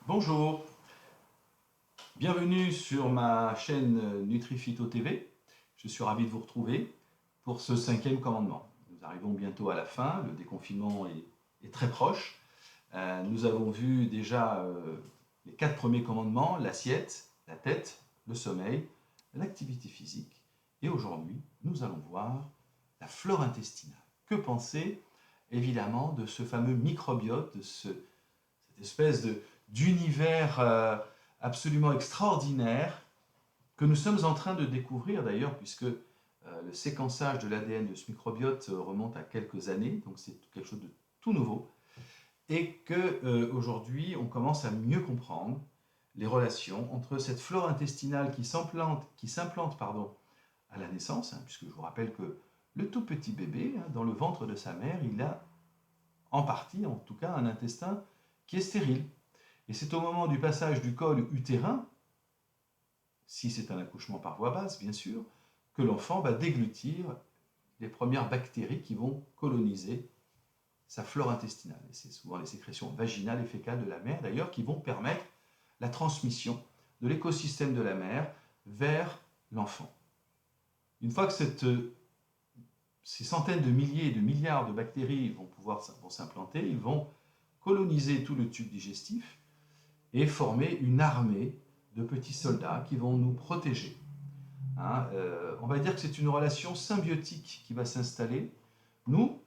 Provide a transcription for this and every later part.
Bonjour, bienvenue sur ma chaîne NutriPhyto TV. Je suis ravi de vous retrouver pour ce 5e commandement. Nous arrivons bientôt à la fin, le déconfinement est très proche. Nous avons vu déjà les 4 premiers commandements, l'assiette, la tête, le sommeil, l'activité physique. Et aujourd'hui, nous allons voir la flore intestinale. Que penser évidemment de ce fameux microbiote, de cette espèce d'univers absolument extraordinaire que nous sommes en train de découvrir d'ailleurs, puisque le séquençage de l'ADN de ce microbiote remonte à quelques années, donc c'est quelque chose de tout nouveau, et qu'aujourd'hui on commence à mieux comprendre les relations entre cette flore intestinale qui s'implante à la naissance, puisque je vous rappelle que le tout petit bébé, dans le ventre de sa mère, il a en partie, en tout cas, un intestin qui est stérile. Et c'est au moment du passage du col utérin, si c'est un accouchement par voie basse, bien sûr, que l'enfant va déglutir les premières bactéries qui vont coloniser sa flore intestinale. Et c'est souvent les sécrétions vaginales et fécales de la mère, d'ailleurs, qui vont permettre la transmission de l'écosystème de la mère vers l'enfant. Une fois que ces centaines de milliers et de milliards de bactéries vont s'implanter, ils vont coloniser tout le tube digestif et former une armée de petits soldats qui vont nous protéger. On va dire que c'est une relation symbiotique qui va s'installer. Nous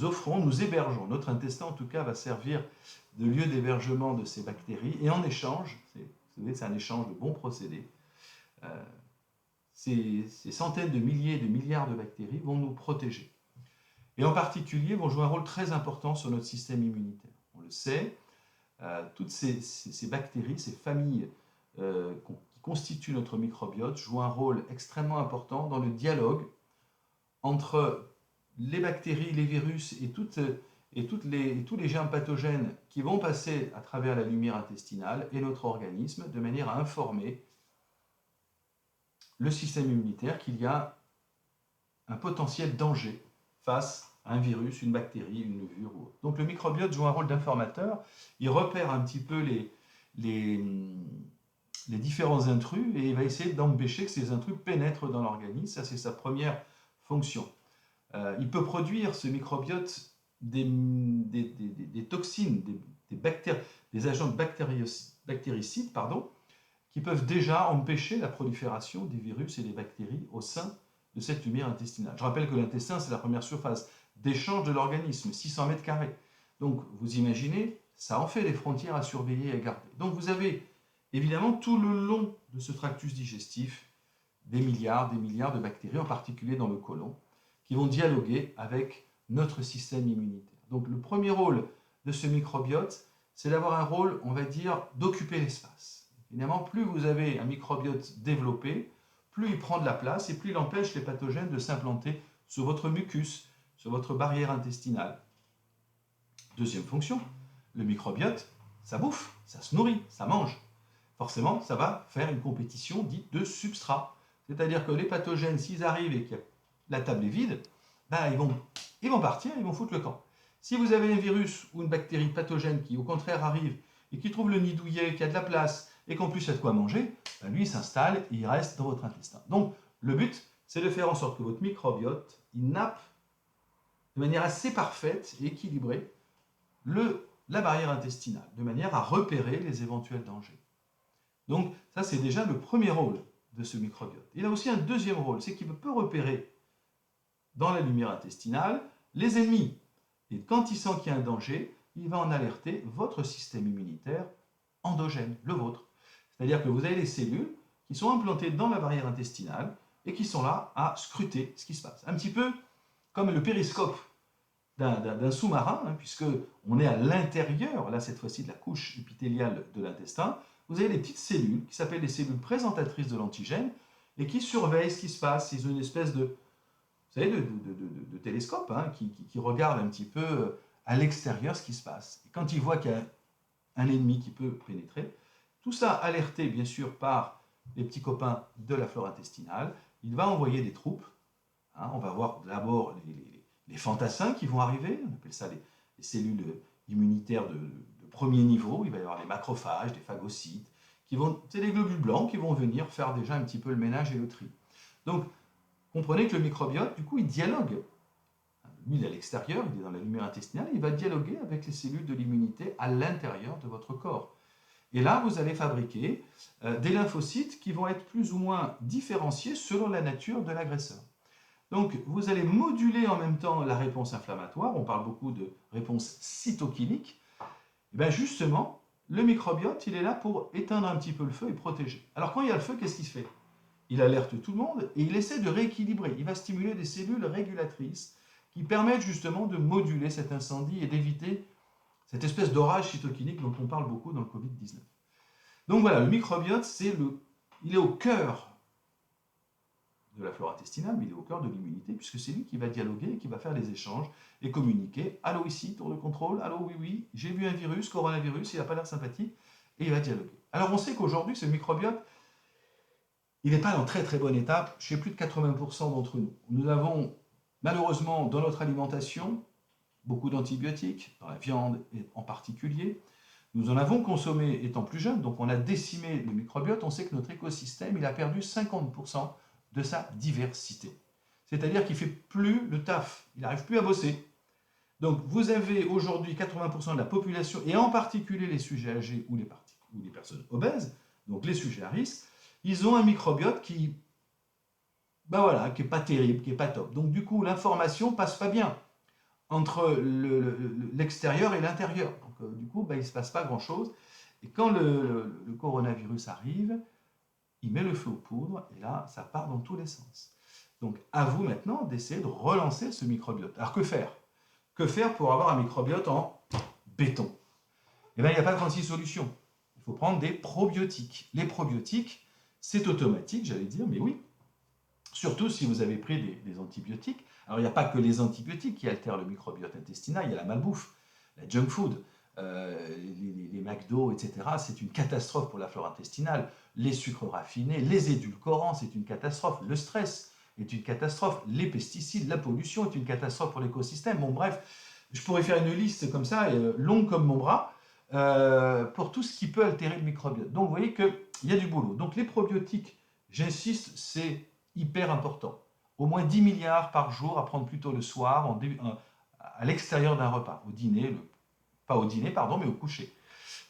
offrons, nous hébergeons. Notre intestin, en tout cas, va servir de lieu d'hébergement de ces bactéries. Et en échange, c'est un échange de bons procédés, ces centaines de milliers et de milliards de bactéries vont nous protéger. Et en particulier, vont jouer un rôle très important sur notre système immunitaire. On le sait, toutes ces bactéries, ces familles qui constituent notre microbiote, jouent un rôle extrêmement important dans le dialogue entre les bactéries, les virus et tous les germes pathogènes qui vont passer à travers la lumière intestinale et notre organisme, de manière à informer le système immunitaire qu'il y a un potentiel danger face à un virus, une bactérie, une levure ou autre. Donc le microbiote joue un rôle d'informateur, il repère un petit peu les différents intrus et il va essayer d'empêcher que ces intrus pénètrent dans l'organisme, ça c'est sa première fonction. Il peut produire, ce microbiote, des toxines, des agents bactéricides, qui peuvent déjà empêcher la prolifération des virus et des bactéries au sein de cette lumière intestinale. Je rappelle que l'intestin, c'est la première surface d'échange de l'organisme, 600 mètres carrés. Donc, vous imaginez, ça en fait des frontières à surveiller et à garder. Donc, vous avez évidemment tout le long de ce tractus digestif des milliards de bactéries, en particulier dans le côlon, qui vont dialoguer avec notre système immunitaire. Donc, le premier rôle de ce microbiote, c'est d'avoir un rôle, on va dire, d'occuper l'espace. Évidemment, plus vous avez un microbiote développé, plus il prend de la place et plus il empêche les pathogènes de s'implanter sur votre mucus, sur votre barrière intestinale. Deuxième fonction, le microbiote, ça bouffe, ça se nourrit, ça mange. Forcément, ça va faire une compétition dite de substrat. C'est-à-dire que les pathogènes, s'ils arrivent et que la table est vide, ils vont partir, ils vont foutre le camp. Si vous avez un virus ou une bactérie pathogène qui, au contraire, arrive et qui trouve le nid douillet, qui a de la place, et qu'en plus il y a de quoi manger, lui il s'installe et il reste dans votre intestin. Donc le but, c'est de faire en sorte que votre microbiote, il nappe de manière assez parfaite et équilibrée la barrière intestinale, de manière à repérer les éventuels dangers. Donc ça c'est déjà le premier rôle de ce microbiote. Il a aussi un deuxième rôle, c'est qu'il peut repérer dans la lumière intestinale les ennemis. Et quand il sent qu'il y a un danger, il va en alerter votre système immunitaire endogène, le vôtre. C'est-à-dire que vous avez des cellules qui sont implantées dans la barrière intestinale et qui sont là à scruter ce qui se passe. Un petit peu comme le périscope d'un sous-marin, puisqu'on est à l'intérieur, là cette fois-ci, de la couche épithéliale de l'intestin. Vous avez des petites cellules qui s'appellent les cellules présentatrices de l'antigène et qui surveillent ce qui se passe. Ils ont une espèce de télescope qui regarde un petit peu à l'extérieur ce qui se passe. Et quand ils voient qu'il y a un ennemi qui peut pénétrer, tout ça alerté bien sûr par les petits copains de la flore intestinale, il va envoyer des troupes. On va voir d'abord les fantassins qui vont arriver, on appelle ça les cellules immunitaires de premier niveau, il va y avoir des macrophages, des phagocytes, c'est des globules blancs qui vont venir faire déjà un petit peu le ménage et le tri. Donc, comprenez que le microbiote, du coup, il dialogue. Lui, il est à l'extérieur, il est dans la lumière intestinale, il va dialoguer avec les cellules de l'immunité à l'intérieur de votre corps. Et là, vous allez fabriquer des lymphocytes qui vont être plus ou moins différenciés selon la nature de l'agresseur. Donc, vous allez moduler en même temps la réponse inflammatoire, on parle beaucoup de réponse cytokinique. Et bien justement, le microbiote, il est là pour éteindre un petit peu le feu et protéger. Alors quand il y a le feu, qu'est-ce qu'il fait? Il alerte tout le monde et il essaie de rééquilibrer. Il va stimuler des cellules régulatrices qui permettent justement de moduler cet incendie et d'éviter cette espèce d'orage cytokinique dont on parle beaucoup dans le Covid-19. Donc voilà, le microbiote, il est au cœur de la flore intestinale, mais il est au cœur de l'immunité, puisque c'est lui qui va dialoguer, qui va faire les échanges et communiquer. Allô ici, tour de contrôle, allô oui, j'ai vu un virus, coronavirus, il n'a pas l'air sympathique, et il va dialoguer. Alors on sait qu'aujourd'hui, ce microbiote, il n'est pas dans très très bonne étape chez plus de 80% d'entre nous. Nous avons malheureusement dans notre alimentation beaucoup d'antibiotiques, dans la viande en particulier. Nous en avons consommé étant plus jeunes, donc on a décimé le microbiote. On sait que notre écosystème, il a perdu 50% de sa diversité. C'est-à-dire qu'il ne fait plus le taf, il n'arrive plus à bosser. Donc vous avez aujourd'hui 80% de la population, et en particulier les sujets âgés ou les personnes obèses, donc les sujets à risque, ils ont un microbiote qui n'est pas terrible, qui n'est pas top. Donc du coup, l'information passe pas bien entre l'extérieur et l'intérieur. Donc du coup, il ne se passe pas grand-chose. Et quand le coronavirus arrive, il met le feu aux poudres, et là, ça part dans tous les sens. Donc, à vous maintenant d'essayer de relancer ce microbiote. Alors, que faire? Que faire pour avoir un microbiote en béton? Eh bien, il n'y a pas 36 solutions. Il faut prendre des probiotiques. Les probiotiques, c'est automatique, j'allais dire, mais oui. Surtout si vous avez pris des antibiotiques. Alors, il n'y a pas que les antibiotiques qui altèrent le microbiote intestinal, il y a la malbouffe, la junk food, les McDo, etc. C'est une catastrophe pour la flore intestinale. Les sucres raffinés, les édulcorants, c'est une catastrophe. Le stress est une catastrophe. Les pesticides, la pollution est une catastrophe pour l'écosystème. Bon, bref, je pourrais faire une liste comme ça, longue comme mon bras, pour tout ce qui peut altérer le microbiote. Donc, vous voyez qu'il y a du boulot. Donc, les probiotiques, j'insiste, c'est hyper important. Au moins 10 milliards par jour à prendre plutôt le soir, à l'extérieur d'un repas, au dîner, pas au dîner, pardon, mais au coucher.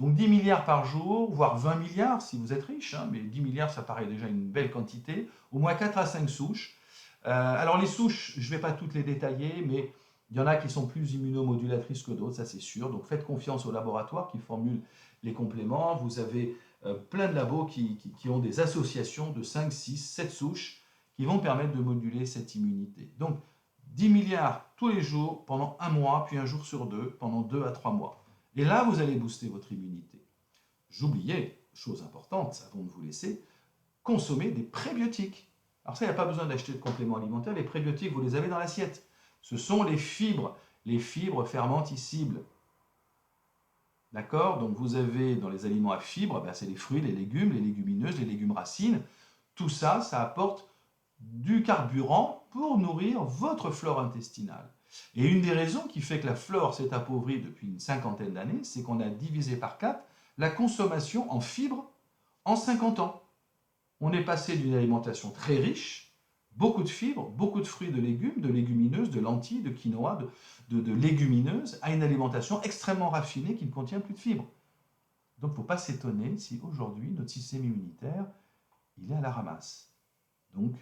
Donc 10 milliards par jour, voire 20 milliards si vous êtes riche, hein, mais 10 milliards ça paraît déjà une belle quantité, au moins 4 à 5 souches. Alors les souches, je ne vais pas toutes les détailler, mais il y en a qui sont plus immunomodulatrices que d'autres, ça c'est sûr. Donc faites confiance aux laboratoires qui formulent les compléments. Vous avez plein de labos qui ont des associations de 5, 6, 7 souches qui vont permettre de moduler cette immunité. Donc 10 milliards tous les jours pendant un mois, puis un jour sur deux, pendant 2 à 3 mois. Et là, vous allez booster votre immunité. J'oubliais, chose importante, avant de vous laisser, consommer des prébiotiques. Alors ça, il n'y a pas besoin d'acheter de compléments alimentaires. Les prébiotiques, vous les avez dans l'assiette. Ce sont les fibres fermenticibles. D'accord? Donc vous avez dans les aliments à fibres, c'est les fruits, les légumes, les légumineuses, les légumes racines. Tout ça, ça apporte du carburant pour nourrir votre flore intestinale. Et une des raisons qui fait que la flore s'est appauvrie depuis une cinquantaine d'années, c'est qu'on a divisé par 4 la consommation en fibres en 50 ans. On est passé d'une alimentation très riche, beaucoup de fibres, beaucoup de fruits, de légumes, de légumineuses, de lentilles, de quinoa, de légumineuses, à une alimentation extrêmement raffinée qui ne contient plus de fibres. Donc il ne faut pas s'étonner si aujourd'hui notre système immunitaire il est à la ramasse. Donc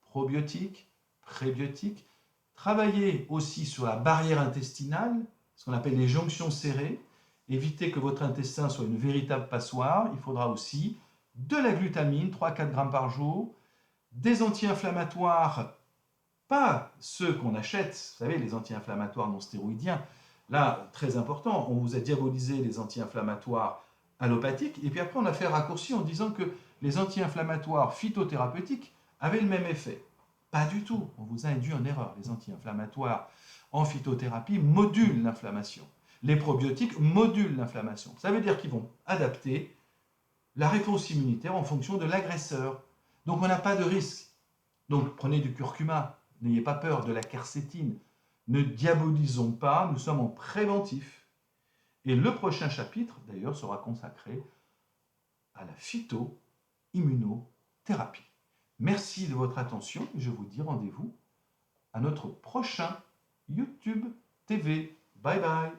probiotiques, prébiotiques, travaillez aussi sur la barrière intestinale, ce qu'on appelle les jonctions serrées, évitez que votre intestin soit une véritable passoire. Il faudra aussi de la glutamine, 3-4 grammes par jour, des anti-inflammatoires, pas ceux qu'on achète, vous savez, les anti-inflammatoires non stéroïdiens. Là, très important, on vous a diabolisé les anti-inflammatoires allopathiques, et puis après on a fait raccourci en disant que les anti-inflammatoires phytothérapeutiques avaient le même effet. Pas du tout, on vous a induit en erreur. Les anti-inflammatoires en phytothérapie modulent l'inflammation. Les probiotiques modulent l'inflammation. Ça veut dire qu'ils vont adapter la réponse immunitaire en fonction de l'agresseur. Donc on n'a pas de risque. Donc prenez du curcuma, n'ayez pas peur, de la quercétine. Ne diabolisons pas, nous sommes en préventif. Et le prochain chapitre, d'ailleurs, sera consacré à la phyto-immunothérapie. Merci de votre attention et je vous dis rendez-vous à notre prochain YouTube TV. Bye bye.